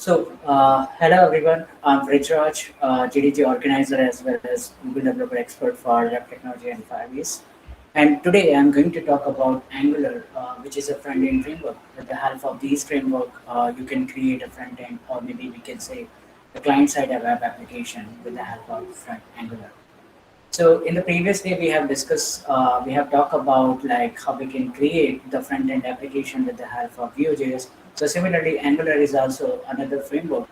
Hello everyone. I'm Vrijraj, GDG organizer as well as Google developer expert for web technology and 5 years. And today I'm going to talk about Angular, which is a front-end framework. With the help of these framework, you can create a front-end, or maybe we can say the client-side web application with the help of front Angular. So in the previous day, we have talked about like how we can create the front end application with the help of Vue.js. So similarly, Angular is also another framework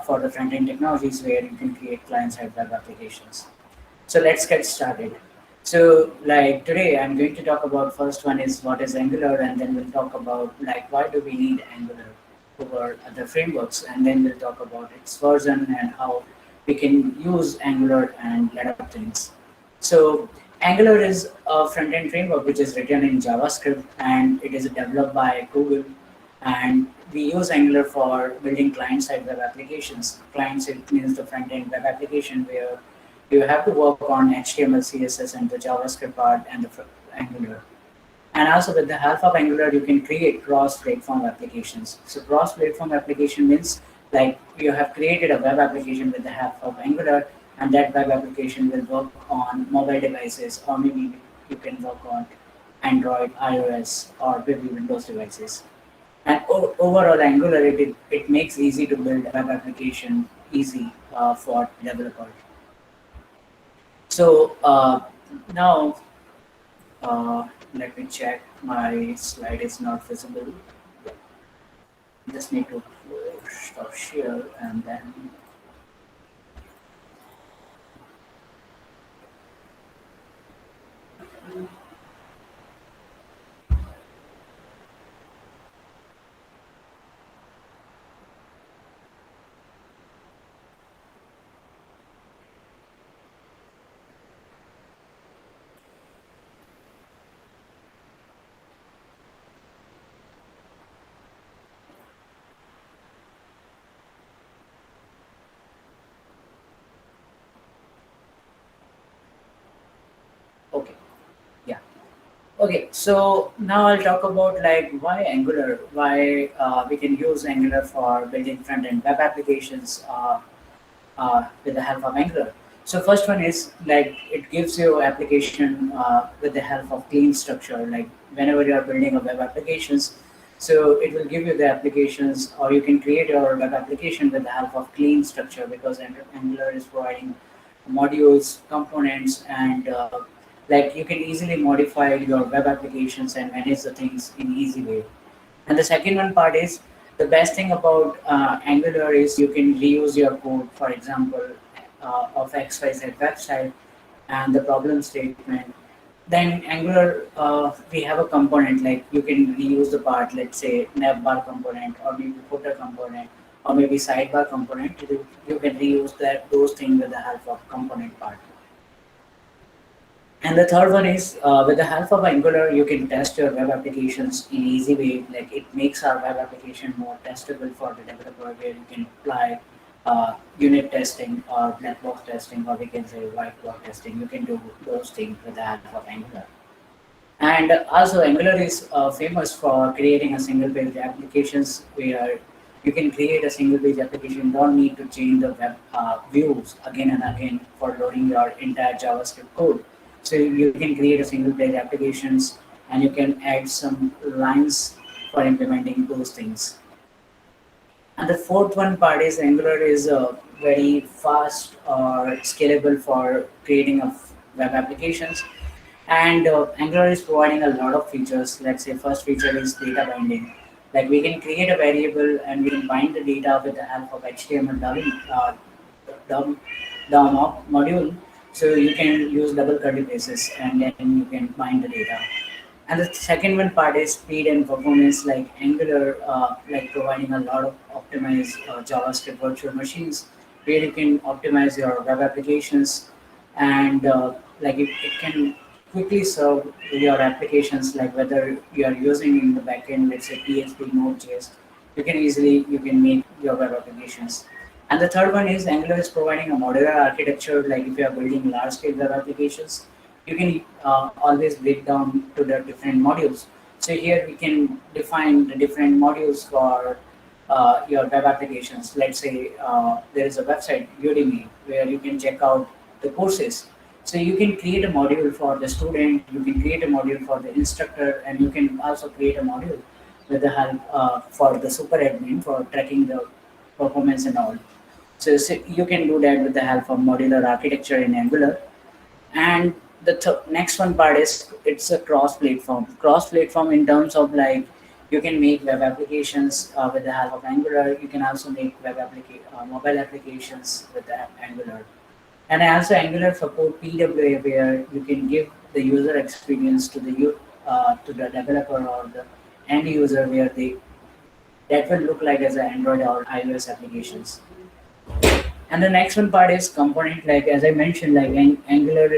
for the front end technologies where you can create client side web applications. So let's get started. So like today, I'm going to talk about first one is what is Angular, and then we'll talk about like why do we need Angular over other frameworks, and then we'll talk about its version and how we can use Angular and let up things. So Angular is a front-end framework which is written in JavaScript and it is developed by Google. And we use Angular for building client-side web applications. Client-side means the front-end web application where you have to work on HTML, CSS, and the JavaScript part and the Angular. And also with the help of Angular, you can create cross-platform applications. So cross-platform application means like you have created a web application with the help of Angular, and that web application will work on mobile devices, or maybe you can work on Android, iOS, or maybe Windows devices. And overall, Angular it makes easy to build a web application easy for developers. So now let me check. My slide is not visible. Just need to stop share and then. Okay. Yeah. Okay, so now I'll talk about like why Angular, why we can use Angular for building front-end web applications with the help of Angular. So first one is like it gives you application with the help of clean structure. Like whenever you are building a web applications, so it will give you the applications, or you can create your web application with the help of clean structure because Angular is providing modules, components, and like you can easily modify your web applications and manage the things in easy way. And the second one part is the best thing about Angular is you can reuse your code, for example, of XYZ website and the problem statement. Then Angular, we have a component like you can reuse the part, let's say navbar component or maybe footer component or maybe sidebar component. You can reuse that those things with the help of component part. And the third one is with the help of Angular, you can test your web applications in easy way. Like it makes our web application more testable for the developer, where you can apply unit testing or black box testing, or we can say white box testing. You can do those things with the help of Angular. And also, Angular is famous for creating a single page applications where you can create a single page application. You don't need to change the web views again and again for loading your entire JavaScript code. So you can create a single page applications and you can add some lines for implementing those things. And the fourth one part is Angular is very fast or scalable for creating of web applications. And Angular is providing a lot of features. Let's say first feature is data binding. Like we can create a variable and we can bind the data with the help of HTML DOM, module. So you can use double curly braces and then you can bind the data. And the second one part is speed and performance, like Angular, like providing a lot of optimized JavaScript virtual machines where you can optimize your web applications and like it can quickly serve your applications, like whether you are using in the backend, let's say PHP, Node.js, you can make your web applications. And the third one is Angular is providing a modular architecture, like if you are building large scale web applications, you can always break down to the different modules. So here we can define the different modules for your web applications. Let's say there is a website, Udemy, where you can check out the courses. So you can create a module for the student, you can create a module for the instructor, and you can also create a module with the help for the super admin for tracking the performance and all. So you can do that with the help of modular architecture in Angular. And the next one part is it's a cross platform in terms of like you can make web applications with the help of Angular. You can also make mobile applications with the Angular. And also Angular support PWA, where you can give the user experience to to the developer or the end user, where they that will look like as an Android or iOS applications. And the next one part is component. Like as I mentioned, like Angular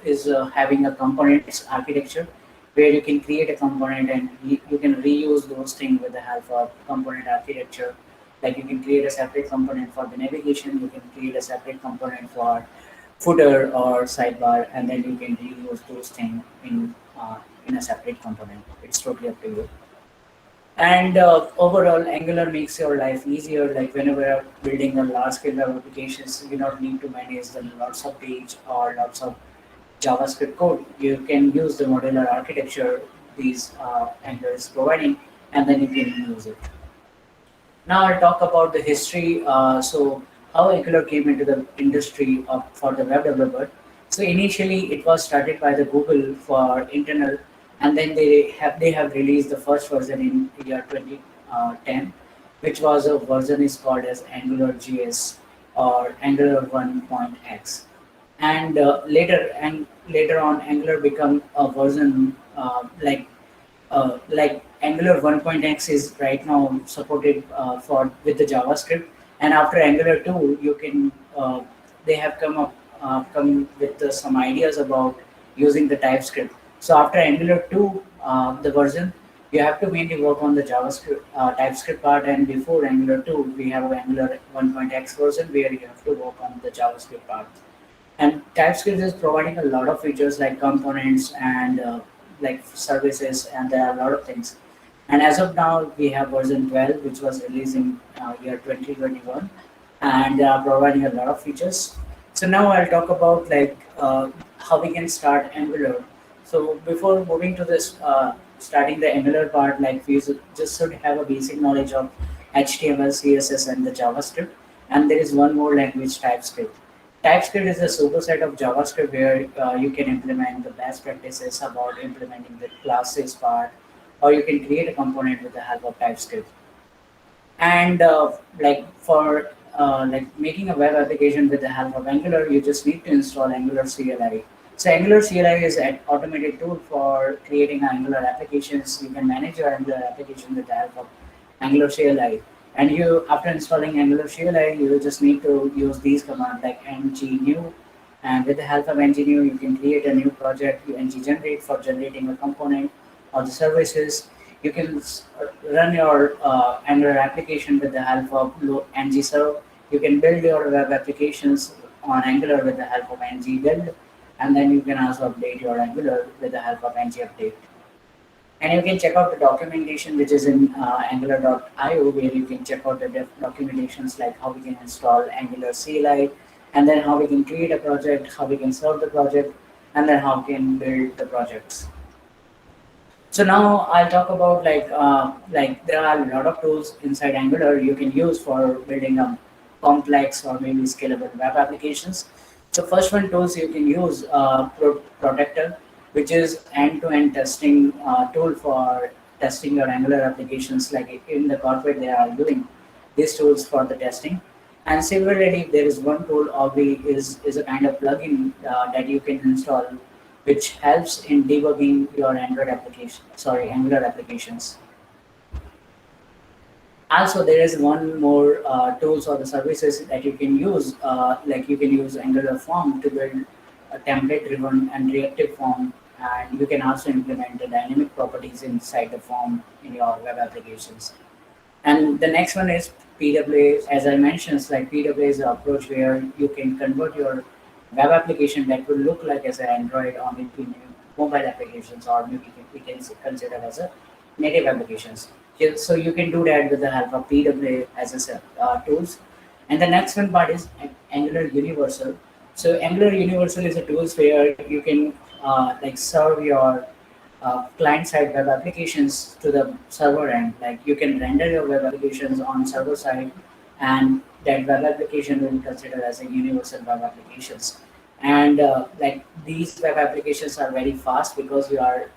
is having a components architecture where you can create a component and you can reuse those things with the help of component architecture. Like you can create a separate component for the navigation, you can create a separate component for footer or sidebar, and then you can reuse those things in a separate component. It's totally up to you. And overall, Angular makes your life easier. Like whenever you're building a large scale web applications, you don't need to manage the lots of page or lots of JavaScript code. You can use the modular architecture these Angular is providing, and then you can use it. Now I'll talk about the history. So how Angular came into the industry for the web developer. So initially it was started by the Google for internal, and then they have released the first version in year 2010, which was a version is called as Angular JS or Angular 1.x. And later on Angular become a version like Angular 1.x is right now supported for with the JavaScript, and after Angular 2, you can they have come with some ideas about using the TypeScript. So after Angular 2, the version, you have to mainly work on the JavaScript TypeScript part, and before Angular 2, we have Angular 1.x version where you have to work on the JavaScript part. And TypeScript is providing a lot of features like components and like services, and there are a lot of things. And as of now, we have version 12, which was released in year 2021, and they are providing a lot of features. So now I'll talk about like how we can start Angular. So before moving to this, starting the Angular part, like we just should have a basic knowledge of HTML, CSS, and the JavaScript. And there is one more language, TypeScript. TypeScript is a superset of JavaScript where you can implement the best practices about implementing the classes part, or you can create a component with the help of TypeScript. And like for like making a web application with the help of Angular, you just need to install Angular CLI. So Angular CLI is an automated tool for creating Angular applications. You can manage your Angular application with the help of Angular CLI. And you, after installing Angular CLI, you just need to use these commands like ng-new. And with the help of ng-new, you can create a new project, ng-generate for generating a component or the services. You can run your Angular application with the help of ng-serve. You can build your web applications on Angular with the help of ng-build. And then you can also update your Angular with the help of ng-update. And you can check out the documentation which is in angular.io, where you can check out the documentations like how we can install Angular CLI, and then how we can create a project, how we can serve the project, and then how we can build the projects. So now I'll talk about like there are a lot of tools inside Angular you can use for building a complex or maybe scalable web applications. So first one tools you can use Protector, which is end-to-end testing tool for testing your Angular applications. Like in the corporate, they are doing these tools for the testing. And similarly, there is one tool, Obby is a kind of plugin that you can install, which helps in debugging your Angular applications. Also, there is one more tools or the services that you can use, like you can use Angular Form to build a template-driven and reactive form, and you can also implement the dynamic properties inside the form in your web applications. And the next one is PWA. As I mentioned, it's like PWA is an approach where you can convert your web application that will look like as an Android or maybe mobile applications, or maybe we can consider as a native applications. So you can do that with the help of PWA as a tools. And the next one part is Angular Universal. So Angular Universal is a tools where you can like serve your client-side web applications to the server end. Like you can render your web applications on server side, and that web application will be considered as a universal web applications. And like these web applications are very fast because you are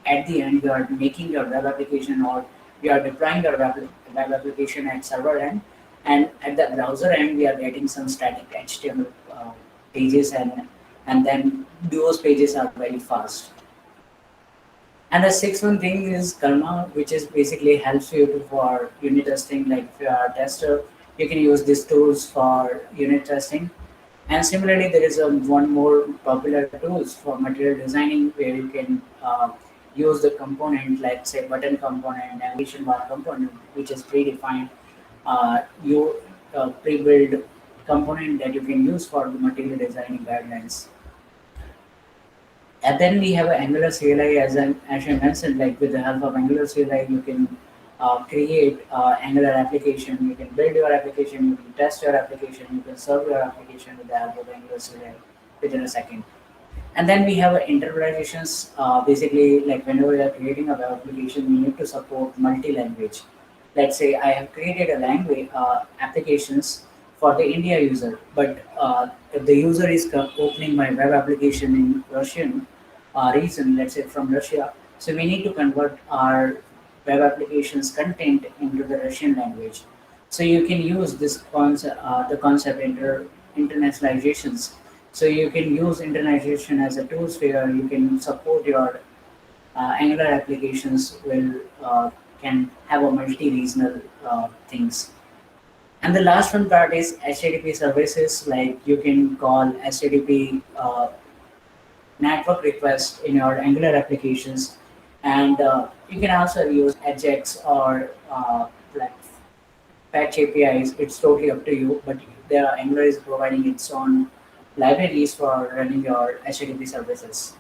at the end you are making your web application, or you are deploying your web application at server end, and at the browser end we are getting some static HTML pages, and then those pages are very fast. And the sixth one thing is Karma, which is basically helps you to, for unit testing. Like if you are a tester, you can use these tools for unit testing. And similarly, there is a one more popular tools for material designing where you can use the component, like say button component, navigation bar component, which is predefined. You pre-build component that you can use for the material designing guidelines. And then we have an Angular CLI, as I mentioned, like with the help of Angular CLI, you can create Angular application, you can build your application, you can test your application, you can serve your application with the help of Angular CLI within a second. And then we have interpretations. Basically, like whenever we are creating a web application, we need to support multi-language. Let's say I have created a language applications for the India user, but if the user is opening my web application in Russian region, let's say from Russia, so we need to convert our web applications content into the Russian language. So you can use this concept, the concept internationalizations. So you can use internalization as a tool where you can support your Angular applications will can have a multi-regional things. And the last one part is HTTP services. Like you can call HTTP network request in your Angular applications, and you can also use Ajax or like Fetch APIs. It's totally up to you, but there Angular is providing its own libraries for running your HTTP services.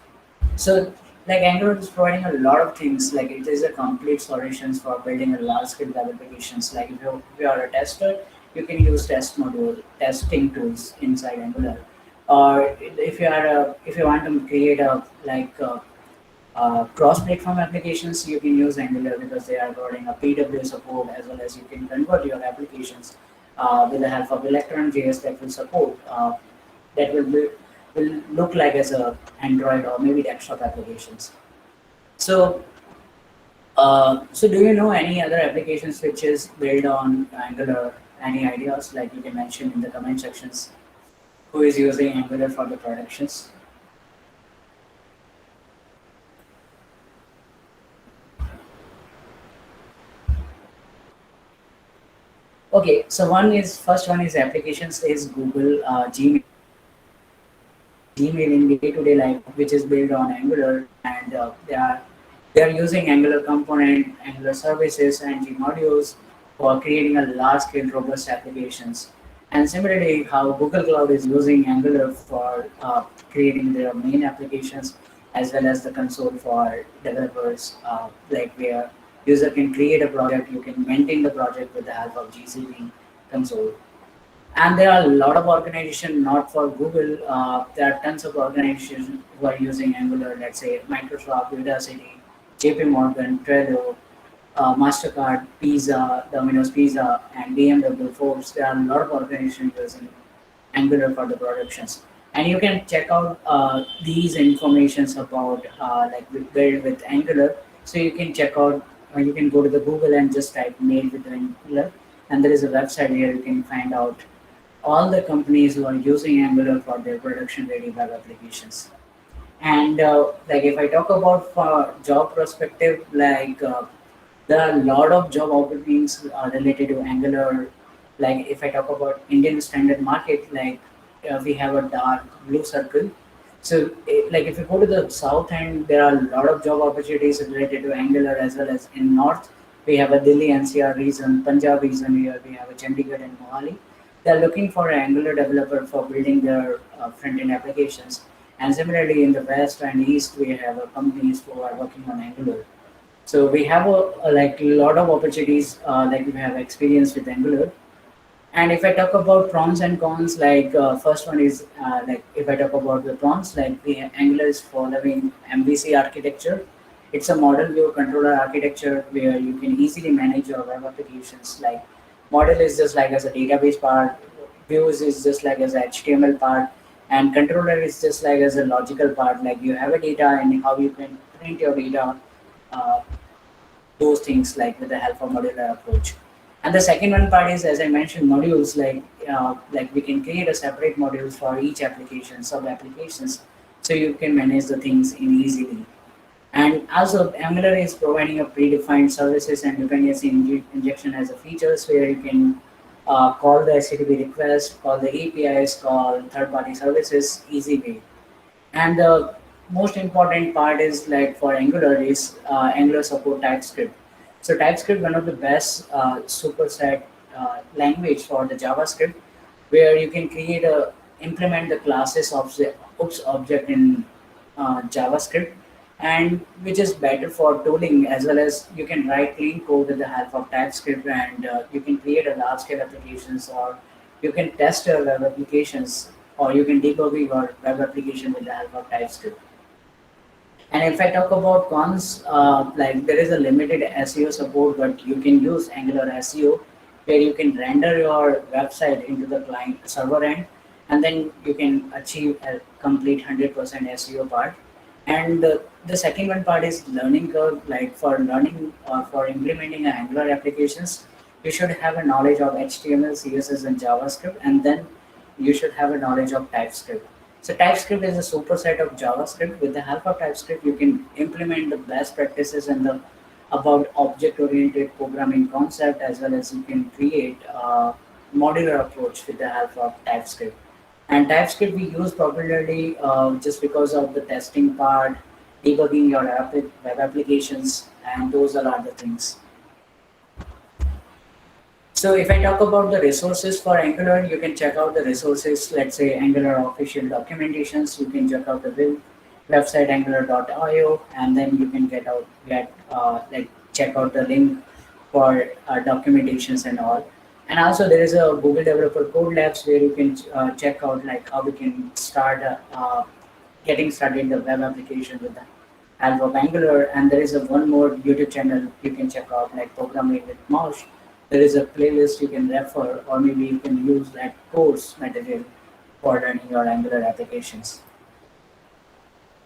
So like Angular is providing a lot of things. Like it is a complete solutions for building a large scale web applications. Like if you are a tester, you can use test module testing tools inside Angular. Or if you want to create a cross-platform applications, you can use Angular because they are providing a PW support, as well as you can convert your applications with the help of Electron.js that will support that will look like as a Android or maybe desktop applications. So, so do you know any other applications which is built on Angular? Any ideas like you can mention in the comment sections? Who is using Angular for the productions? Okay, so first one is applications is Google Gmail in day-to-day life, which is built on Angular, and they are using Angular component, Angular services, and G modules for creating a large-scale robust applications. And similarly, how Google Cloud is using Angular for creating their main applications, as well as the console for developers, like where user can create a project, you can maintain the project with the help of GCP console. And there are a lot of organizations, not for Google. There are tons of organizations who are using Angular. Let's say Microsoft, Udacity, JP Morgan, Trello, Mastercard, Pizza, Domino's Pizza, and BMW, Forbes. There are a lot of organizations using Angular for the productions. And you can check out these informations about like we build with Angular. So you can check out, you can go to the Google and just type made with Angular, and there is a website here you can find out all the companies who are using Angular for their production ready web applications. And like if I talk about for job perspective, like there are a lot of job openings related to Angular. Like if I talk about Indian standard market, like we have a dark blue circle. So like if you go to the south end, there are a lot of job opportunities related to Angular, as well as in north. We have a Delhi NCR region, Punjab region, here we have a Chandigarh and Mohali. They are looking for an Angular developer for building their front-end applications. And similarly, in the west and east, we have companies who are working on Angular. So we have a like a lot of opportunities, like we have experience with Angular. And if I talk about pros and cons, like first one is like if I talk about the pros, like the Angular is following MVC architecture. It's a model view controller architecture where you can easily manage your web applications. Like model is just like as a database part, views is just like as a HTML part, and controller is just like as a logical part. Like you have a data and how you can print your data. Uh, those things like with the help of modular approach. And the second one part is, as I mentioned, modules like we can create a separate modules for each application, sub applications, so you can manage the things in easily. And also, Angular is providing a predefined services and dependency injection as a features where you can call the HTTP request, call the APIs, call third-party services easy way. And the most important part is like for Angular is Angular support TypeScript. So TypeScript one of the best superset language for the JavaScript, where you can create a implement the classes of the oops object in JavaScript, and which is better for tooling as well as you can write clean code with the help of TypeScript, and you can create a large scale applications, or you can test your web applications, or you can debug your web application with the help of TypeScript. And if I talk about cons, like there is a limited SEO support, but you can use Angular SEO where you can render your website into the client server end, and then you can achieve a complete 100% SEO part. And the second one part is learning curve. Like for learning or for implementing Angular applications, you should have a knowledge of HTML, CSS, and JavaScript, and then you should have a knowledge of TypeScript. So TypeScript is a superset of JavaScript. With the help of TypeScript, you can implement the best practices and the about object-oriented programming concept, as well as you can create a modular approach with the help of TypeScript. And TypeScript we use popularly just because of the testing part, debugging your web applications, and those are other things. So if I talk about the resources for Angular, you can check out the resources, let's say Angular official documentations. You can check out the website angular.io, and then you can get like check out the link for documentations and all. And also there is a Google Developer Code Labs where you can check out like how we can start getting started the web application with the help of Angular. And there is a one more YouTube channel you can check out, like Programming with Mouse. There is a playlist you can refer, or maybe you can use that course material for running your Angular applications.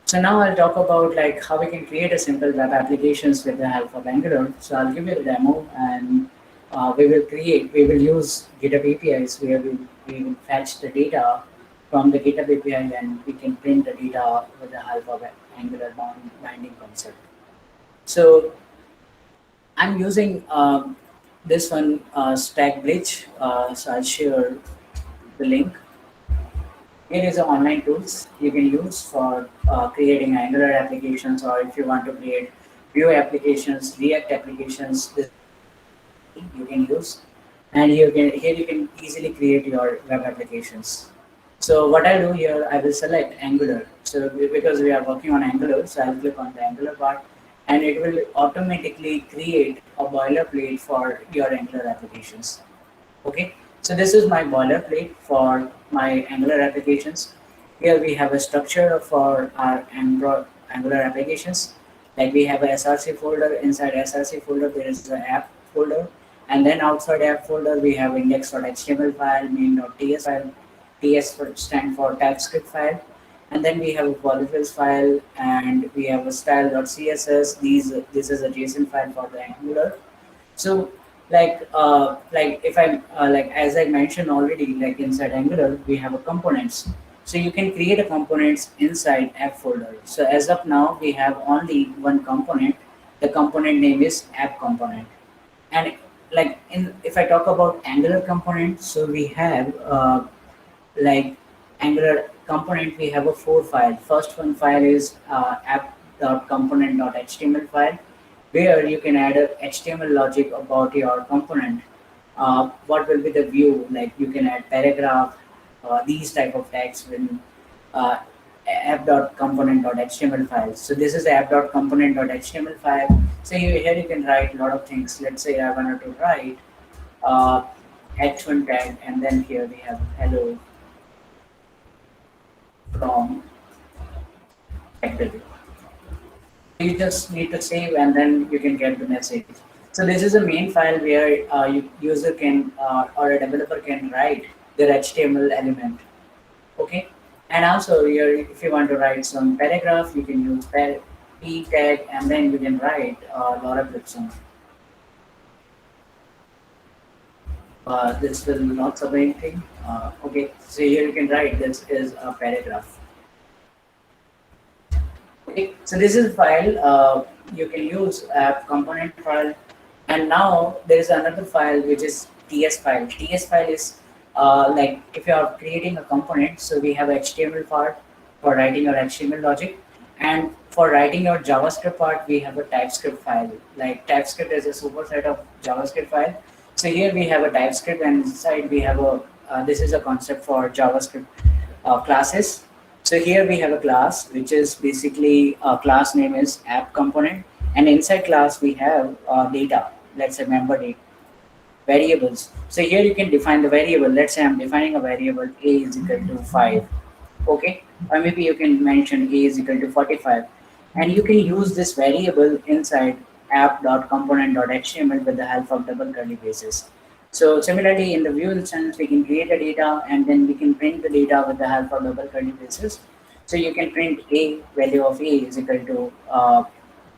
So now I'll talk about like how we can create a simple web applications with the help of Angular. So I'll give you a demo, and we will use GitHub APIs where we will fetch the data from the GitHub API, and we can print the data with the help of Angular binding concept. So I'm using this one Stack Glitch. So I'll share the link. Here is an online tools you can use for creating Angular applications, or if you want to create Vue applications, React applications, this you can use. And here you can easily create your web applications. So what I do here, I will select Angular. So because we are working on Angular, so I'll click on the Angular part, and it will automatically create a boilerplate for your Angular applications. Okay, so this is my boilerplate for my Angular applications. Here we have a structure for our Angular applications. Like we have a SRC folder. Inside SRC folder there is the app folder, and then outside app folder we have index.html file, main.ts file. TS stand for TypeScript file, and then we have a polyfills file, and we have a style.css. This is a JSON file for the Angular. So like if I like as I mentioned already, like inside Angular we have a components. So you can create a components inside app folder. So as of now we have only one component. The component name is app component. And like in if I talk about Angular component, so we have like Angular component, we have a four file. First one file is app.component.html file, where you can add a HTML logic about your component. What will be the view? Like you can add paragraph, these type of tags will uh, app.component.html file. So this is the app.component.html file. So here you can write a lot of things. Let's say I wanted to write uh, h1 tag, and then here we have hello from TechDrill. You just need to save, and then you can get the message. So this is a main file where user can or a developer can write their HTML element. Okay, and also here, if you want to write some paragraph, you can use p tag, and then you can write logarithm. This will not sub anything. Okay, so here you can write this is a paragraph. Okay, so this is a file you can use app component file, and now there is another file which is ts file. Ts file is like if you are creating a component, so we have HTML part for writing your HTML logic, and for writing your JavaScript part, we have a TypeScript file. Like TypeScript is a superset of JavaScript file. So here we have a TypeScript, and inside we have a this is a concept for JavaScript classes. So here we have a class which is basically class name is app component, and inside class we have data. Let's say member data variables. So here you can define the variable. Let's say I'm defining a variable a is equal to 5. Okay, or maybe you can mention a is equal to 45, and you can use this variable inside app.component.html with the help of double curly braces. So similarly, in the view instance, we can create a data, and then we can print the data with the help of double curly braces. So you can print a value of a is equal to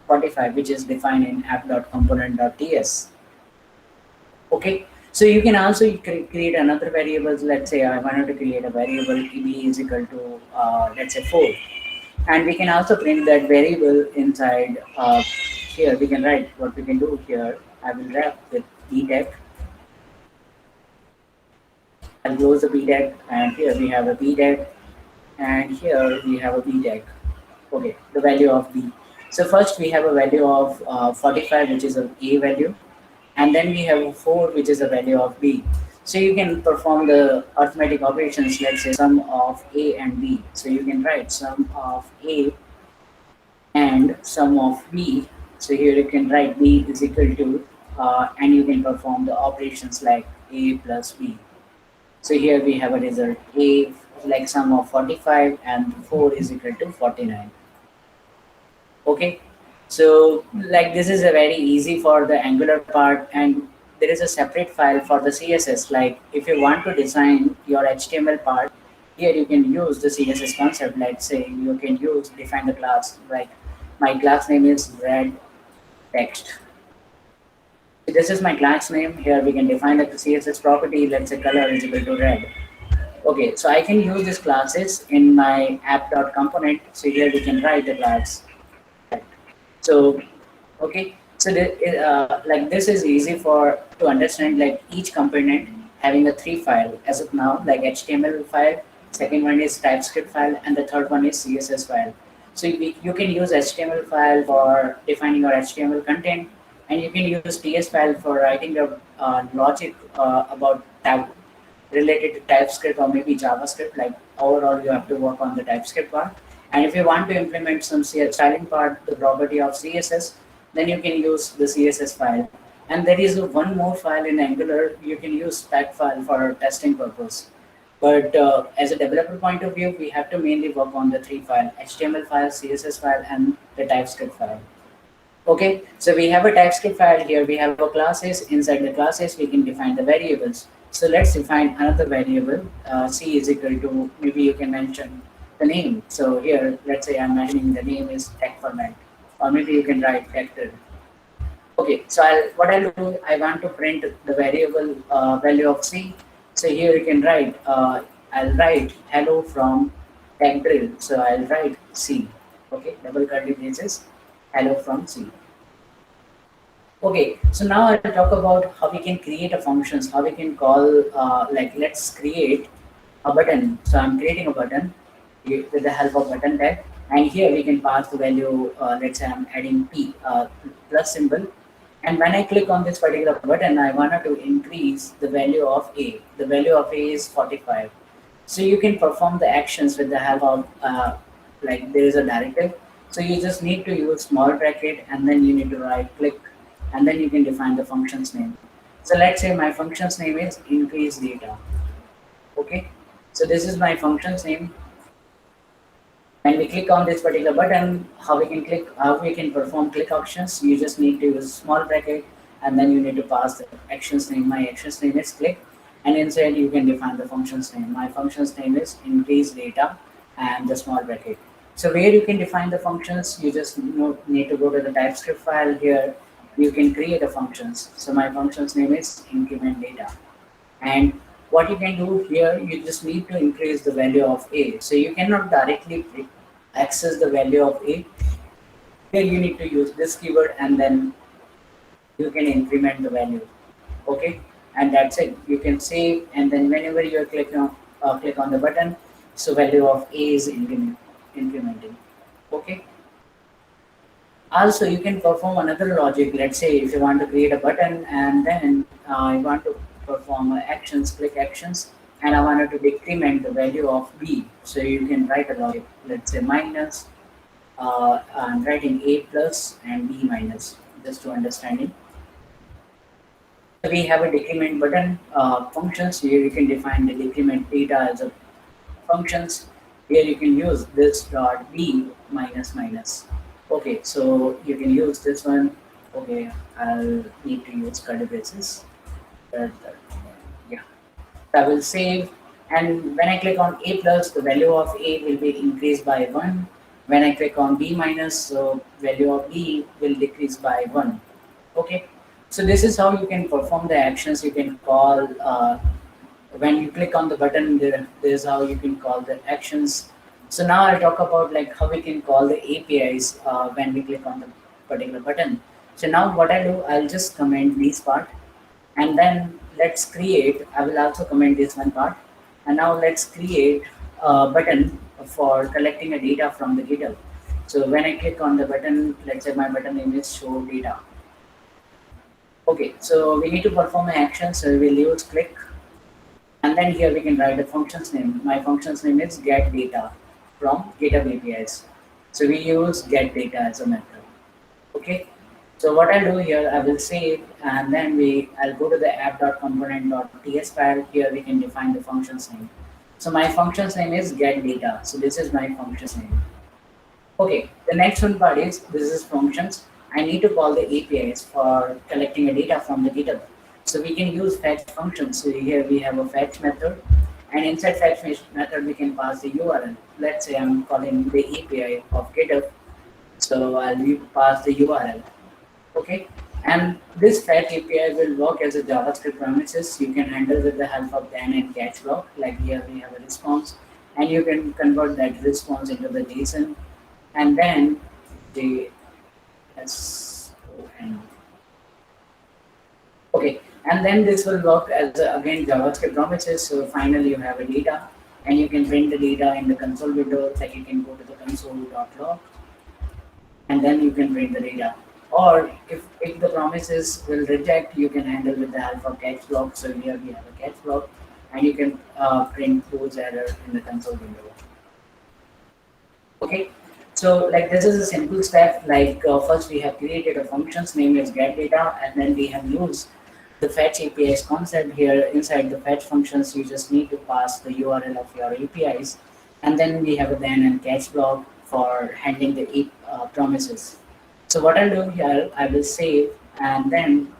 45, which is defined in app.component.ts. Okay, so you can also create another variables. Let's say I wanted to create a variable b is equal to let's say 4, and we can also print that variable inside here. We can write what we can do here. I will wrap with b tag. I'll close the b tag, and here we have a b tag, and here we have a b tag. Okay, the value of b. So first we have a value of 45, which is a value, and then we have 4, which is a value of b. So you can perform the arithmetic operations. Let's say sum of a and b. So you can write sum of a and sum of b. So here you can write b is equal to and you can perform the operations like a plus b. So here we have a result a like sum of 45 and 4 is equal to 49. Okay, so like this is a very easy for the Angular part, and there is a separate file for the CSS. Like if you want to design your HTML part, here you can use the CSS concept. Let's say you can define the class, like my class name is red text. This is my class name. Here we can define the CSS property. Let's say color is equal to red. Okay, so I can use these classes in my app.component. So here we can write the class. So okay, so like this is easy for to understand. Like each component having a 3 file as of now, like HTML file, second one is TypeScript file, and the third one is CSS file. So you can use HTML file for defining your HTML content, and you can use TS file for writing your logic about related to TypeScript or maybe JavaScript. Like overall, you have to work on the TypeScript part. And if you want to implement some styling part, the property of CSS, then you can use the CSS file. And there is one more file in Angular. You can use spec file for testing purpose. But as a developer point of view, we have to mainly work on the 3 files: HTML file, CSS file, and the TypeScript file. Okay, so we have a TypeScript file here. We have a classes. Inside the classes, we can define the variables. So let's define another variable. C is equal to, maybe you can mention the name. So here, let's say I'm mentioning the name is tech format, or maybe you can write vector. Okay, so what I'll do, I want to print the variable value of C. So here you can write, I'll write hello from TechDrill. So I'll write C. Okay, double curly braces, hello from C. Okay, so now I'll talk about how we can create a functions, how we can call, like let's create a button. So I'm creating a button with the help of button tag, and here we can pass the value, let's say I'm adding P, plus symbol. And when I click on this particular button, I wanted to increase the value of A. The value of A is 45. So you can perform the actions with the help of like there is a directive. So you just need to use small bracket and then you need to right click and then you can define the function's name. So let's say my function's name is increase data. Okay. So this is my function's name. When we click on this particular button, how we can perform click actions, you just need to use small bracket and then you need to pass the actions name. My actions name is click and inside you can define the function's name. My function's name is increase data and the small bracket. So where you can define the functions, you just need to go to the TypeScript file here. You can create a functions. So my function's name is increment data. And what you can do here, you just need to increase the value of a. So you cannot directly access the value of a. Here you need to use this keyword and then you can increment the value. Okay, and that's it. You can save and then whenever you click on the button, so value of a is incrementing. Okay. Also, you can perform another logic. Let's say if you want to create a button and then you want to perform actions, click actions, and I wanted to decrement the value of b. So you can write a logic. Let's say minus. I'm writing a plus and b minus, just to understanding. We have a decrement button functions. Here you can define the decrement data as a functions. Here you can use this dot b minus minus. Okay, so you can use this one. Okay, I'll need to use curly braces. Yeah, I will save. And when I click on a plus, the value of a will be increased by 1. When I click on b minus, so value of b will decrease by 1. Okay, so this is how you can perform the actions. You can call when you click on the button. There's how you can call the actions. So now I'll talk about like how we can call the APIs when we click on the particular button. So now what I do, I'll just comment this part and then let's create. I will also comment this one part and now let's create a button for collecting a data from the GitHub. So when I click on the button, let's say my button name is show data. Okay, so we need to perform an action. So we'll use click and then here we can write the function's name. My function's name is get data from GitHub APIs. So we use get data as a method. Okay. So what I'll do here, I will save and then I'll go to the app.component.ts file. Here we can define the function's name. So my function's name is get data. So this is my function's name. Okay, the next one part is this is functions. I need to call the APIs for collecting a data from the GitHub. So we can use fetch functions. So here we have a fetch method and inside fetch method we can pass the URL. Let's say I'm calling the API of GitHub. So I'll pass the URL. Okay, and this fetch API will work as a JavaScript promises. You can handle with the help of then and catch block. Like here we have a response, and you can convert that response into the JSON, and then the okay, and then this will work as again JavaScript promises. So finally you have a data, and you can print the data in the console window. Like you can go to the console.log, and then you can print the data. Or if the promises will reject, you can handle with the help of catch block. So here we have a catch block and you can print those errors in the console window. Okay, so like this is a simple step. Like first we have created a function's name is get data and then we have used the fetch APIs concept here. Inside the fetch functions, you just need to pass the URL of your APIs and then we have a then and catch block for handling the promises. So what I'll do here, I will save and then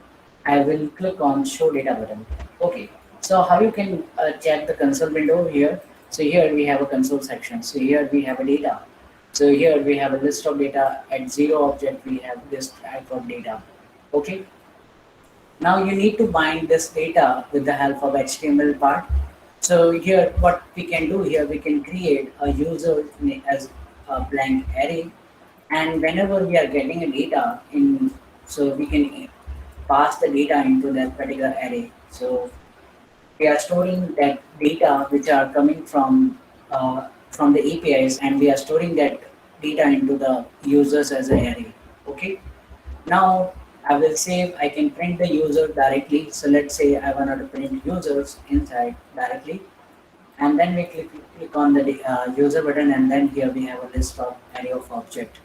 I will click on show data button. Okay, so how you can check the console window here. So here we have a console section. So here we have a data. So here we have a list of data. At 0 object we have this type of data. Okay. Now you need to bind this data with the help of HTML part. So here what we can do here, we can create a user as a blank array. And whenever we are getting a data in, so we can pass the data into that particular array. So we are storing that data which are coming from the APIs, and we are storing that data into the users as an array. Okay. Now I will save. I can print the user directly. So let's say I wanted to print users inside directly. and then we click on the user button, and then here we have a list of array of object.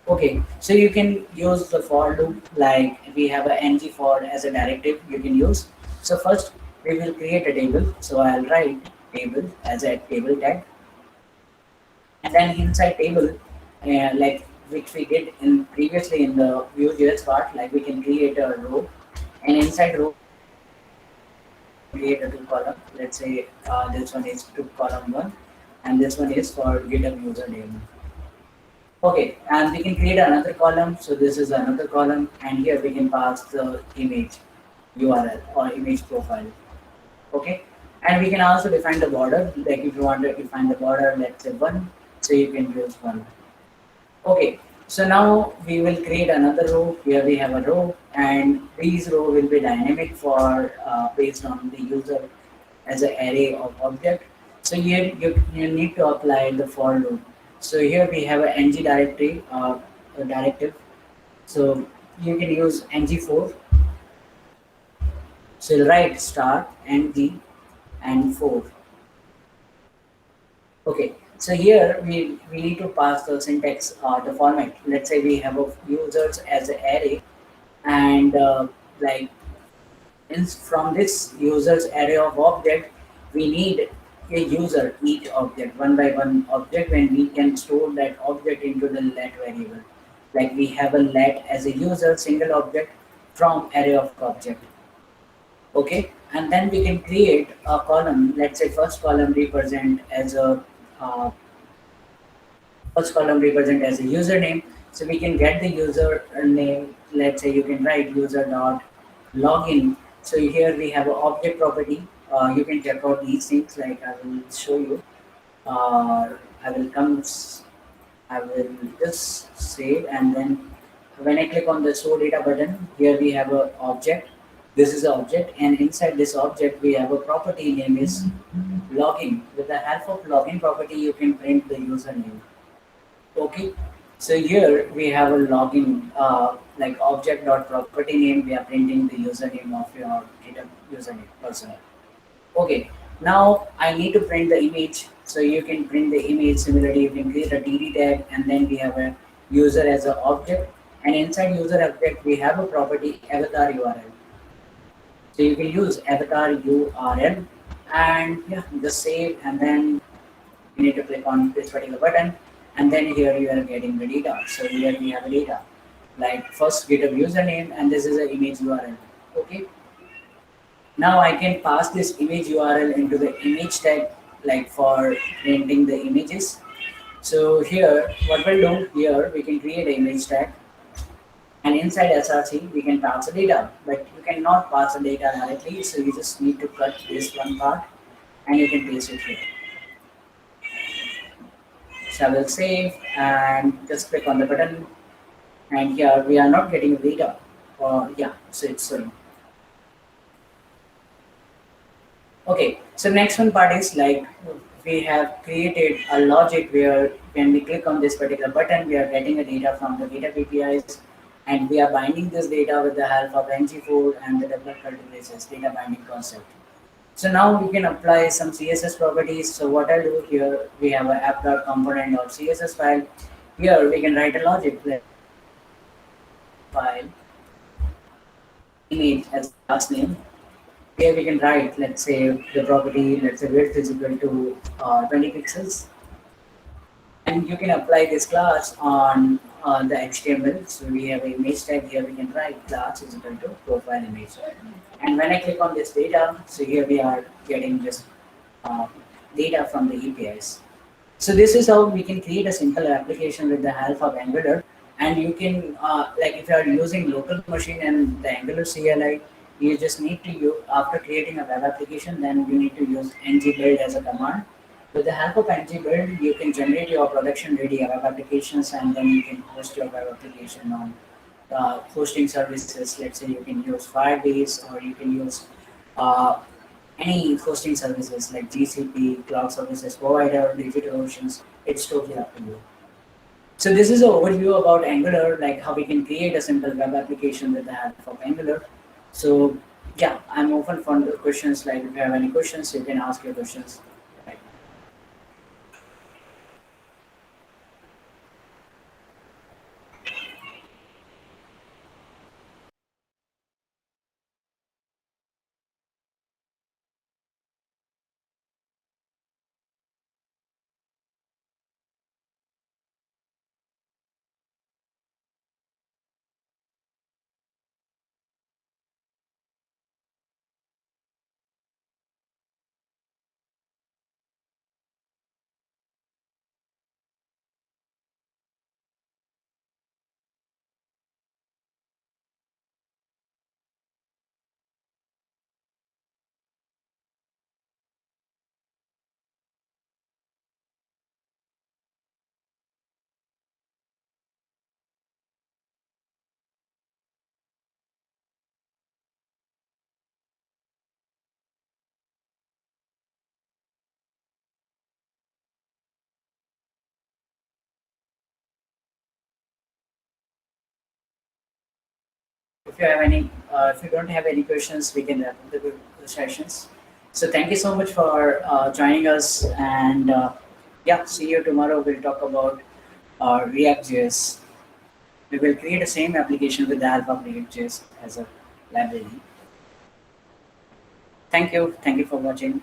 Okay, so you can use the for loop, like we have a ng for as a directive you can use. So first we will create a table. So I'll write table as a table tag, and then inside table, like which we did in previously in the Vue.js part, like we can create a row, and inside row create a two column. Let's say this one is two column one, and this one is for GitHub username. Okay, and we can create another column. So this is another column, and here we can pass the image URL or image profile. Okay, and we can also define the border. Like if you want to define the border, let's say one, so you can use one. Okay, so now we will create another row. Here we have a row, and these row will be dynamic for based on the user as an array of object. So here you need to apply the for loop. So here we have a ng directory a directive. So you can use ng4. So you'll write star ng and 4. Okay. So here we need to pass the syntax the format. Let's say we have a users as an array, and like from this users array of object, we need a user each object, one by one object, when we can store that object into the let variable. Like we have a let as a user single object from array of object. Okay, and then we can create a column. Let's say uh, first column represent as a username. So we can get the user name. Let's say you can write user dot login. So here we have an object property. You can check out these things, like I will show you. I will come. I will just save, and then when I click on the show data button, here we have a object. This is an object, and inside this object we have a property name is login. With the help of login property, you can print the username. Okay, so here we have a login, like object dot property name. We are printing the username of your GitHub username personal. Okay, now I need to print the image. So you can print the image. Similarly, you can create a TD tag, and then we have a user as an object. And inside user object, we have a property avatar URL. So you can use avatar URL, and yeah, just save, and then you need to click on this particular button, and then here you are getting the data. So here we have the data, like first GitHub username, and this is an image URL. Okay. Now I can pass this image URL into the image tag, like for printing the images. So here, what we'll do here, we can create an image tag, and inside SRC we can pass the data, but you cannot pass the data directly. So you just need to cut this one part, and you can paste it here. So I will save and just click on the button, and here we are not getting the data. Yeah, so it's okay, so next one part is like we have created a logic where when we click on this particular button, we are getting a data from the data APIs, and we are binding this data with the help of ng4 and the developer databases data binding concept. So now we can apply some CSS properties. So what I'll do here, we have an app.component or CSS file. Here we can write a logic like file image as last name. Here we can write, let's say the property, let's say width is equal to 20 pixels, and you can apply this class on the HTML. So we have an image tag. Here we can write class is equal to profile image, and when I click on this data, so here we are getting just uh, data from the APIs. So this is how we can create a simple application with the help of Angular. And you can, like if you are using local machine and the Angular CLI, you just need to use, after creating a web application, then you need to use ng-build as a command. With the help of ng-build, you can generate your production ready web applications, and then you can host your web application on hosting services. Let's say you can use Firebase, or you can use uh, any hosting services like GCP, cloud services provider, DigitalOcean. It's totally up to you. So this is an overview about Angular, like how we can create a simple web application with the help of Angular. So yeah, I'm open for the questions. Like if you have any questions, you can ask your questions. if you have any, if you don't have any questions, we can wrap up the sessions. So thank you so much for joining us, and yeah, see you tomorrow. We'll talk about React.js. We will create the same application with the help of React.js as a library. Thank you. Thank you for watching.